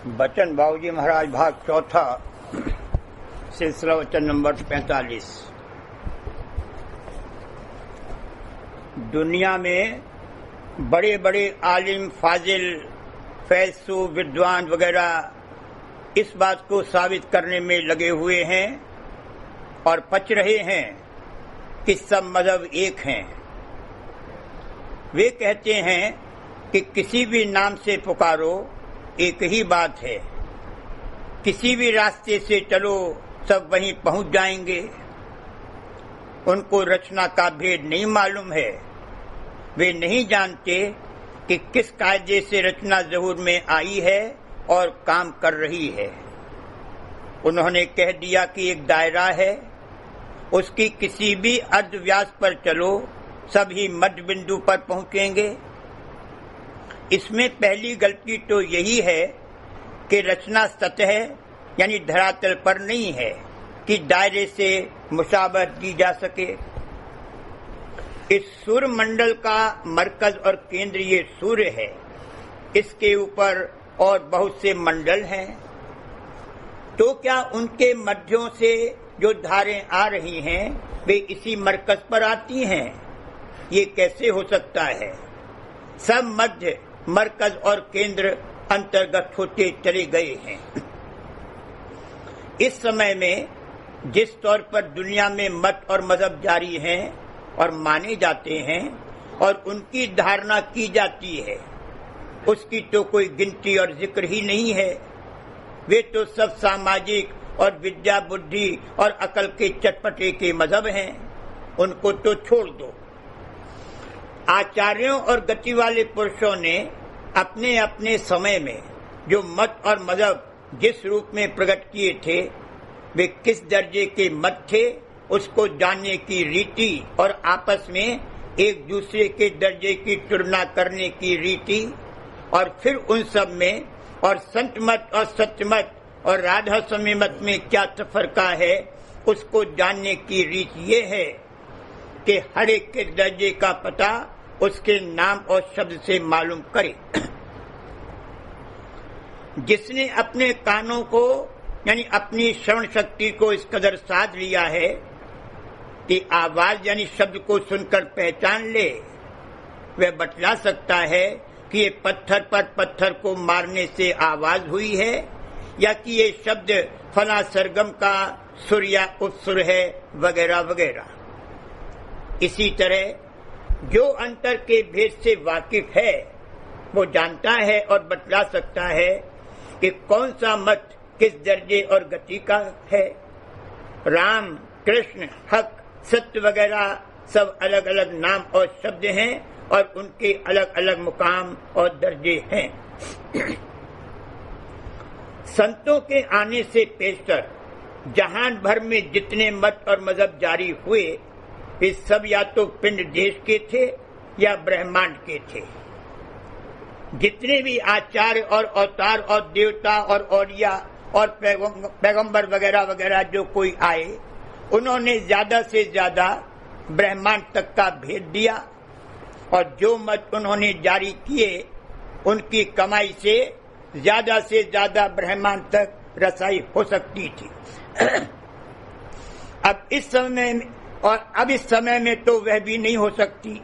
बचन बाबूजी महाराज भाग चौथा, सिलसिला वचन नंबर 45। दुनिया में बड़े बड़े आलिम, फाजिल, फैसू, विद्वान वगैरह इस बात को साबित करने में लगे हुए हैं और पच रहे हैं कि सब मजहब एक हैं। वे कहते हैं कि किसी भी नाम से पुकारो एक ही बात है, किसी भी रास्ते से चलो सब वहीं पहुंच जाएंगे। उनको रचना का भेद नहीं मालूम है। वे नहीं जानते कि किस कायदे से रचना ज़हूर में आई है और काम कर रही है। उन्होंने कह दिया कि एक दायरा है, उसकी किसी भी अर्धव्यास पर चलो सभी मध्य बिंदु पर पहुंचेंगे। इसमें पहली गलती तो यही है कि रचना सतह यानी धरातल पर नहीं है कि दायरे से मुशाबहत की जा सके। इस सूर्य मंडल का मरकज और केंद्र ये सूर्य है। इसके ऊपर और बहुत से मंडल हैं। तो क्या उनके मध्यों से जो धारें आ रही हैं वे इसी मरकज पर आती हैं? ये कैसे हो सकता है? सब मध्य, मरकज और केंद्र अंतर्गत होते चले गए हैं। इस समय में जिस तौर पर दुनिया में मत और मजहब जारी हैं और माने जाते हैं और उनकी धारणा की जाती है, उसकी तो कोई गिनती और जिक्र ही नहीं है। वे तो सब सामाजिक और विद्या, बुद्धि और अकल के चटपटे के मजहब हैं। उनको तो छोड़ दो। आचार्यों और गति वाले पुरुषों ने अपने अपने समय में जो मत और मजहब जिस रूप में प्रकट किए थे, वे किस दर्जे के मत थे उसको जानने की रीति और आपस में एक दूसरे के दर्जे की तुलना करने की रीति, और फिर उन सब में और संत मत और सत्य मत और राधा स्वामी मत में क्या तफरका है उसको जानने की रीति ये है कि हर एक के दर्जे का पता उसके नाम और शब्द से मालूम करे। जिसने अपने कानों को यानी अपनी श्रवण शक्ति को इस कदर साध लिया है कि आवाज यानी शब्द को सुनकर पहचान ले, वह बतला सकता है कि ये पत्थर पर पत्थर को मारने से आवाज हुई है या कि ये शब्द फला सरगम का सुर या उपसुर है वगैरह वगैरह। इसी तरह जो अंतर के भेद से वाकिफ है वो जानता है और बतला सकता है कि कौन सा मत किस दर्जे और गति का है। राम, कृष्ण, हक, सत्य वगैरह सब अलग अलग नाम और शब्द हैं और उनके अलग अलग मुकाम और दर्जे हैं। संतों के आने से पेशतर जहान भर में जितने मत और मजहब जारी हुए वे सब या तो पिंड देश के थे या ब्रह्मांड के थे। जितने भी आचार्य और अवतार और देवता और औलिया और पैगंबर वगैरह वगैरह जो कोई आए, उन्होंने ज्यादा से ज्यादा ब्रह्मांड तक का भेद दिया और जो मत उन्होंने जारी किए उनकी कमाई से ज्यादा ब्रह्मांड तक रसाई हो सकती थी। अब इस समय में तो वह भी नहीं हो सकती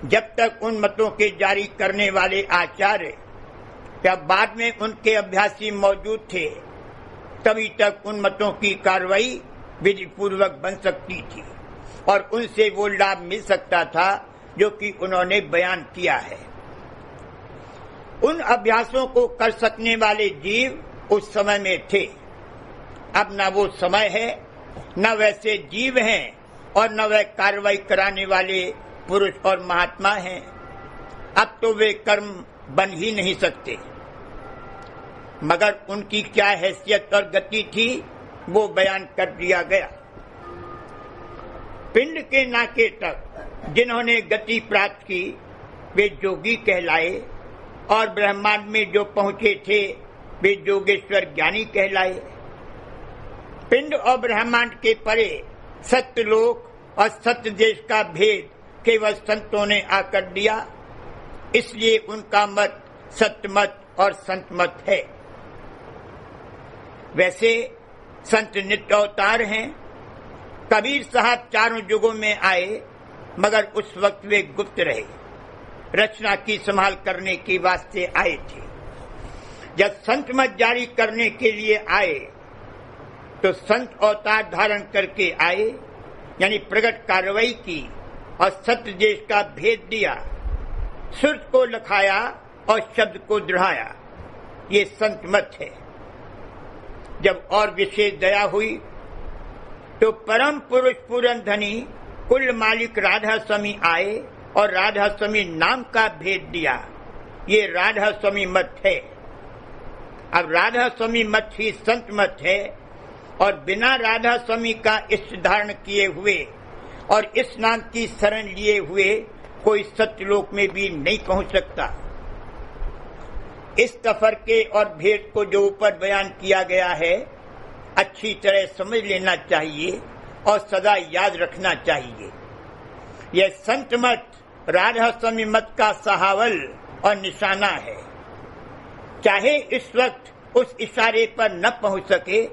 जब तक उन मतों के जारी करने वाले आचार्य या बाद में उनके अभ्यासी मौजूद थे। तभी तक उन मतों की कार्रवाई विधि पूर्वक बन सकती थी और उनसे वो लाभ मिल सकता था जो कि उन्होंने बयान किया है। उन अभ्यासों को कर सकने वाले जीव उस समय में थे। अब न वो समय है, न वैसे जीव हैं और न वह कार्रवाई कराने वाले पुरुष और महात्मा हैं। अब तो वे कर्म बन ही नहीं सकते। मगर उनकी क्या हैसियत और गति थी वो बयान कर दिया गया। पिंड के नाके तक जिन्होंने गति प्राप्त की वे जोगी कहलाए और ब्रह्मांड में जो पहुंचे थे वे जोगेश्वर ज्ञानी कहलाए। पिंड और ब्रह्मांड के परे सत्यलोक और सत्य देश का भेद केवल संतों ने आकर दिया, इसलिए उनका मत सत्य मत और संत मत है। वैसे संत नित्य अवतार हैं। कबीर साहब चारों युगों में आए, मगर उस वक्त वे गुप्त रहे, रचना की संभाल करने के वास्ते आए थे। जब संत मत जारी करने के लिए आए तो संत अवतार धारण करके आए, यानी प्रकट कार्रवाई की और सत्य देश का भेद दिया, सुर्त को लखाया और शब्द को दृढ़ाया। ये संत मत है। जब और विशेष दया हुई तो परम पुरुष पूरन धनी कुल मालिक राधा स्वामी आए और राधा स्वामी नाम का भेद दिया। ये राधा स्वामी मत है। अब राधा स्वामी मत ही संत मत है और बिना राधा स्वामी का इष्ट धारण किए हुए और इस नाम की शरण लिए हुए कोई सत्यलोक में भी नहीं पहुंच सकता। इस तफरके और भेद को जो ऊपर बयान किया गया है, अच्छी तरह समझ लेना चाहिए और सदा याद रखना चाहिए। यह संत मत राधा स्वामी मत का सहावल और निशाना है। चाहे इस वक्त उस इशारे पर न पहुंच सके,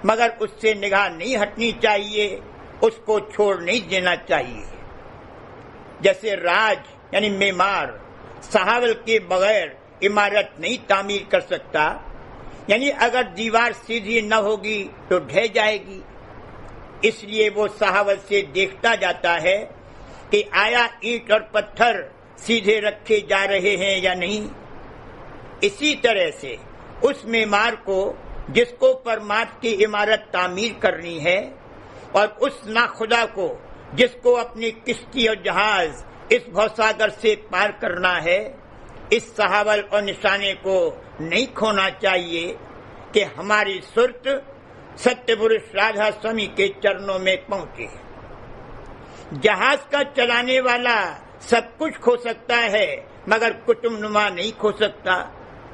मगर उससे निगाह नहीं हटनी चाहिए, उसको छोड़ नहीं देना चाहिए। जैसे राज यानी मेमार सहावल के बगैर इमारत नहीं तामीर कर सकता, यानी अगर दीवार सीधी न होगी तो ढह जाएगी। इसलिए वो सहावल से देखता जाता है कि आया ईंट और पत्थर सीधे रखे जा रहे हैं या नहीं। इसी तरह से उस मेमार को, जिसको परमात्मा की इमारत तामीर करनी है, और उस नाखुदा को, जिसको अपनी किश्ती और जहाज इस भवसागर से पार करना है, इस सहावल और निशाने को नहीं खोना चाहिए कि हमारी सुरत सत्य पुरुष राधा स्वामी के चरणों में पहुंचे। जहाज का चलाने वाला सब कुछ खो सकता है, मगर कुतुबनुमा नहीं खो सकता।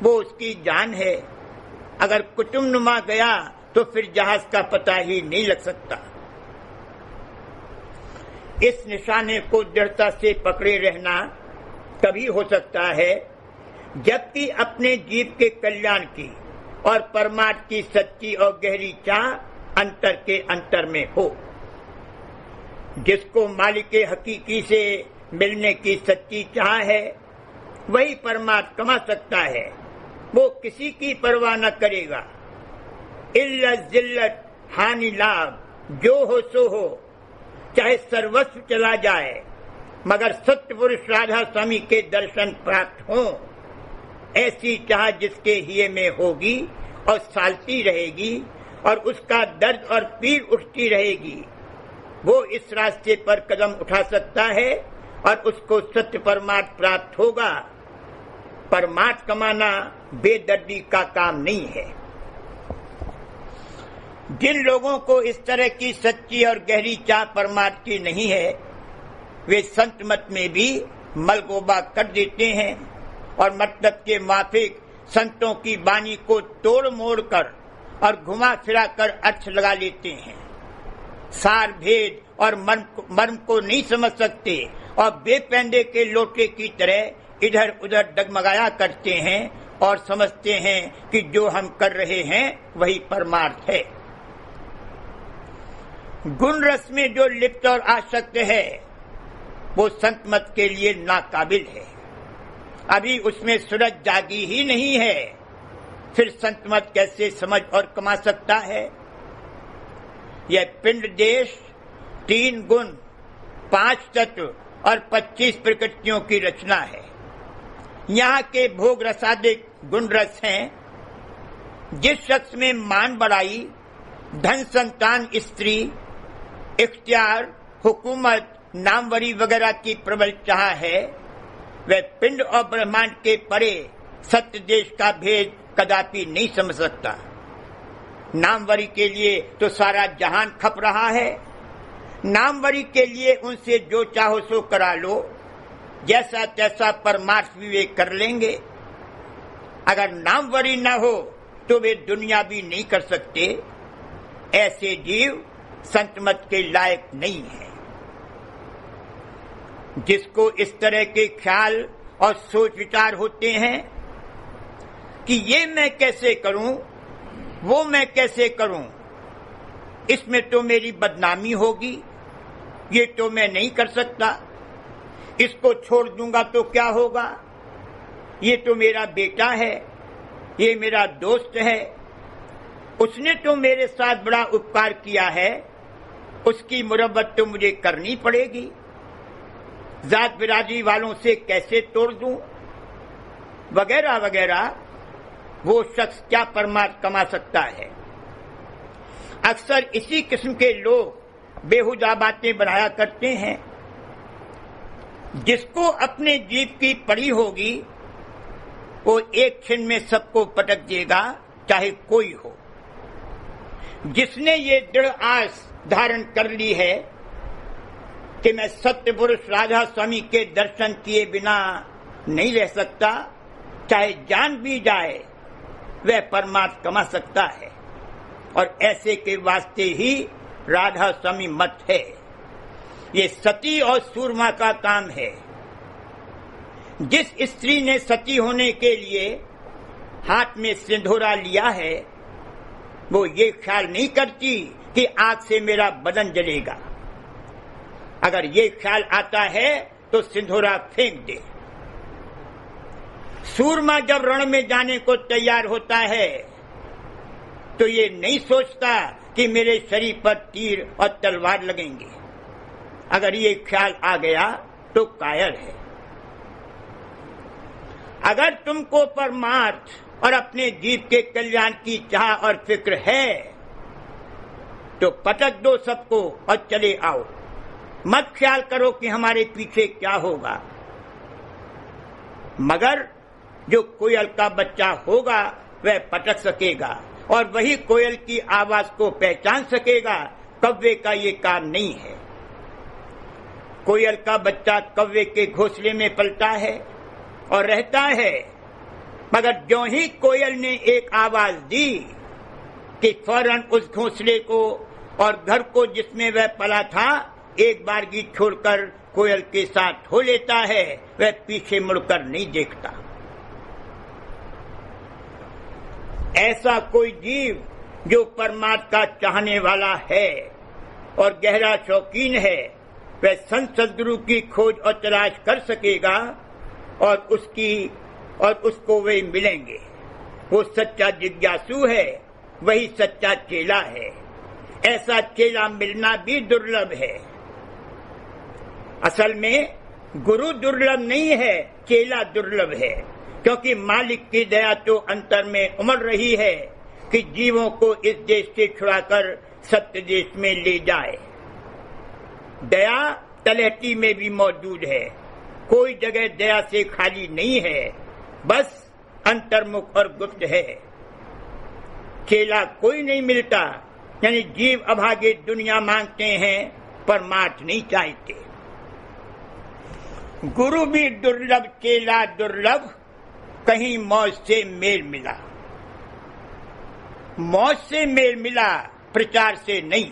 वो उसकी जान है। अगर कुतुबनुमा गया तो फिर जहाज का पता ही नहीं लग सकता। इस निशाने को दृढ़ता से पकड़े रहना तभी हो सकता है जबकि अपने जीव के कल्याण की और परमात्मा की सच्ची और गहरी चाह अंतर के अंतर में हो। जिसको मालिक हकीकी से मिलने की सच्ची चाह है, वही परमात्मा कमा सकता है। वो किसी की परवाह न करेगा। इल्लत जिल्लत हानि लाभ जो हो सो हो, चाहे सर्वस्व चला जाए, मगर सत्य पुरुष राधा स्वामी के दर्शन प्राप्त हों, ऐसी चाह जिसके हिये में होगी और सालती रहेगी और उसका दर्द और पीड़ उठती रहेगी, वो इस रास्ते पर कदम उठा सकता है और उसको सत्य परमात्मा प्राप्त होगा। परमात्मा कमाना बेदर्दी का काम नहीं है। जिन लोगों को इस तरह की सच्ची और गहरी चाह परमात्मा की नहीं है, वे संत मत में भी मलगोबा कर देते हैं और मतलब के माफिक संतों की वाणी को तोड़ मोड़ कर और घुमा फिरा कर अर्थ लगा लेते हैं। सार भेद और मर्म को नहीं समझ सकते और बेपैंदे के लोटे की तरह इधर उधर डगमगाया करते हैं और समझते हैं कि जो हम कर रहे हैं वही परमार्थ है। गुण रस में जो लिप्त और आसक्त है, वो संत मत के लिए नाकाबिल है। अभी उसमें सूरज जागी ही नहीं है, फिर संत मत कैसे समझ और कमा सकता है। यह पिंड देश 3 गुण 5 तत्व और 25 प्रकृतियों की रचना है। यहाँ के भोग रसादिक गुण रस हैं। जिस शख्स में मान बढ़ाई, धन, संतान, स्त्री, इख्तियार, हुकूमत, नामवरी वगैरह की प्रबल चाह है, वह पिंड और ब्रह्मांड के परे सत्य देश का भेद कदापि नहीं समझ सकता। नामवरी के लिए तो सारा जहान खप रहा है। नामवरी के लिए उनसे जो चाहो सो करा लो, जैसा तैसा परमार्थ विवेक कर लेंगे। अगर नामवरी न हो तो वे दुनिया भी नहीं कर सकते। ऐसे जीव संत मत के लायक नहीं है। जिसको इस तरह के ख्याल और सोच विचार होते हैं कि ये मैं कैसे करूं, वो मैं कैसे करूं? इसमें तो मेरी बदनामी होगी, ये तो मैं नहीं कर सकता। इसको छोड़ दूंगा तो क्या होगा? ये तो मेरा बेटा है, ये मेरा दोस्त है, उसने तो मेरे साथ बड़ा उपकार किया है, उसकी मुरब्बत तो मुझे करनी पड़ेगी। जात बिरादरी वालों से कैसे तोड़ दूं? वगैरह वगैरह। वो शख्स क्या परमार्थ कमा सकता है? अक्सर इसी किस्म के लोग बेहुदा बातें बनाया करते हैं। जिसको अपने जीव की पड़ी होगी वो एक क्षण में सबको पटक देगा, चाहे कोई हो। जिसने ये दृढ़ आस धारण कर ली है कि मैं सत्य पुरुष राधा स्वामी के दर्शन किए बिना नहीं रह सकता, चाहे जान भी जाए, वह परमार्थ कमा सकता है। और ऐसे के वास्ते ही राधा स्वामी मत है। ये सती और सूरमा का काम है। जिस स्त्री ने सती होने के लिए हाथ में सिंदूरा लिया है, वो ये ख्याल नहीं करती कि आग से मेरा बदन जलेगा। अगर ये ख्याल आता है तो सिंदूरा फेंक दे। सूरमा जब रण में जाने को तैयार होता है तो ये नहीं सोचता कि मेरे शरीर पर तीर और तलवार लगेंगे। अगर ये ख्याल आ गया तो कायर है। अगर तुमको परमार्थ और अपने जीव के कल्याण की चाह और फिक्र है तो पटक दो सबको और चले आओ। मत ख्याल करो कि हमारे पीछे क्या होगा। मगर जो कोयल का बच्चा होगा वह पटक सकेगा और वही कोयल की आवाज को पहचान सकेगा। कौवे का ये काम नहीं है। कोयल का बच्चा कौवे के घोंसले में पलता है और रहता है, मगर ज्यों ही कोयल ने एक आवाज दी कि फौरन उस घोंसले को और घर को जिसमें वह पला था एक बारगी छोड़कर कोयल के साथ हो लेता है। वह पीछे मुड़कर नहीं देखता। ऐसा कोई जीव जो परमात्मा का चाहने वाला है और गहरा शौकीन है, वह संत सद्गुरु की खोज और तलाश कर सकेगा और उसको वे मिलेंगे। वो सच्चा जिज्ञासु है, वही सच्चा चेला है। ऐसा चेला मिलना भी दुर्लभ है। असल में गुरु दुर्लभ नहीं है, चेला दुर्लभ है। क्योंकि मालिक की दया तो अंतर में उमड़ रही है कि जीवों को इस देश से छुड़ाकर सत्य देश में ले जाए। दया तलहटी में भी मौजूद है। कोई जगह दया से खाली नहीं है, बस अंतर्मुख और गुप्त है। चेला कोई नहीं मिलता, यानी जीव अभागे दुनिया मांगते हैं, परमार्थ नहीं चाहते। गुरु भी दुर्लभ, चेला दुर्लभ, कहीं मौज से मेल मिला। मौज से मेल मिला, प्रचार से नहीं।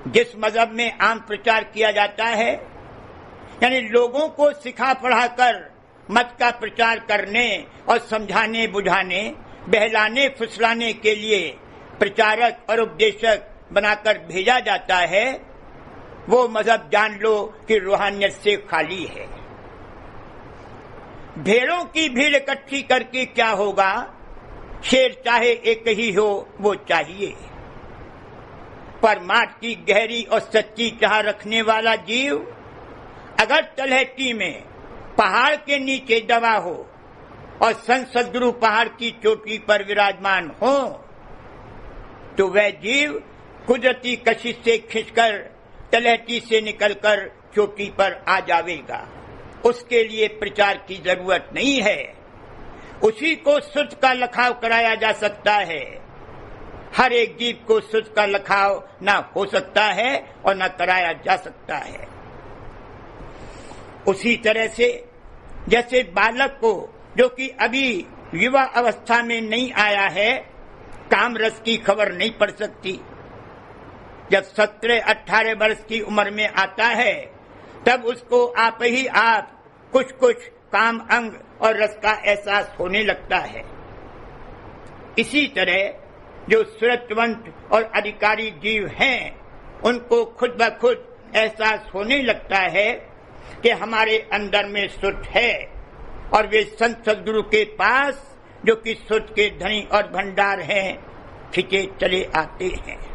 जिस मजहब में आम प्रचार किया जाता है, यानी लोगों को सिखा पढ़ाकर मत का प्रचार करने और समझाने बुझाने, बहलाने फुसलाने के लिए प्रचारक और उपदेशक बनाकर भेजा जाता है, वो मजहब जान लो कि रूहानियत से खाली है। भेड़ों की भीड़ इकट्ठी करके क्या होगा? शेर चाहे एक ही हो, वो चाहिए। परमात्मा की गहरी और सच्ची चाह रखने वाला जीव अगर तलहटी में पहाड़ के नीचे दबा हो और संत सद्गुरु पहाड़ की चोटी पर विराजमान हो, तो वह जीव कुदरती कशिश से खिंचकर तलहटी से निकलकर चोटी पर आ जाएगा। उसके लिए प्रचार की जरूरत नहीं है। उसी को सुध का लखाव कराया जा सकता है। हर एक जीव को सुध का लखाव न हो सकता है और न कराया जा सकता है। उसी तरह से जैसे बालक को, जो कि अभी युवा अवस्था में नहीं आया है, काम रस की खबर नहीं पड़ सकती। जब 17-18 वर्ष की उम्र में आता है, तब उसको आप ही आप कुछ कुछ काम अंग और रस का एहसास होने लगता है। इसी तरह जो सुरतवंत और अधिकारी जीव हैं, उनको खुद ब खुद एहसास होने लगता है कि हमारे अंदर में सुर है, और वे संत सदगुरु के पास, जो कि सुर के धनी और भंडार हैं, खिंचे चले आते हैं।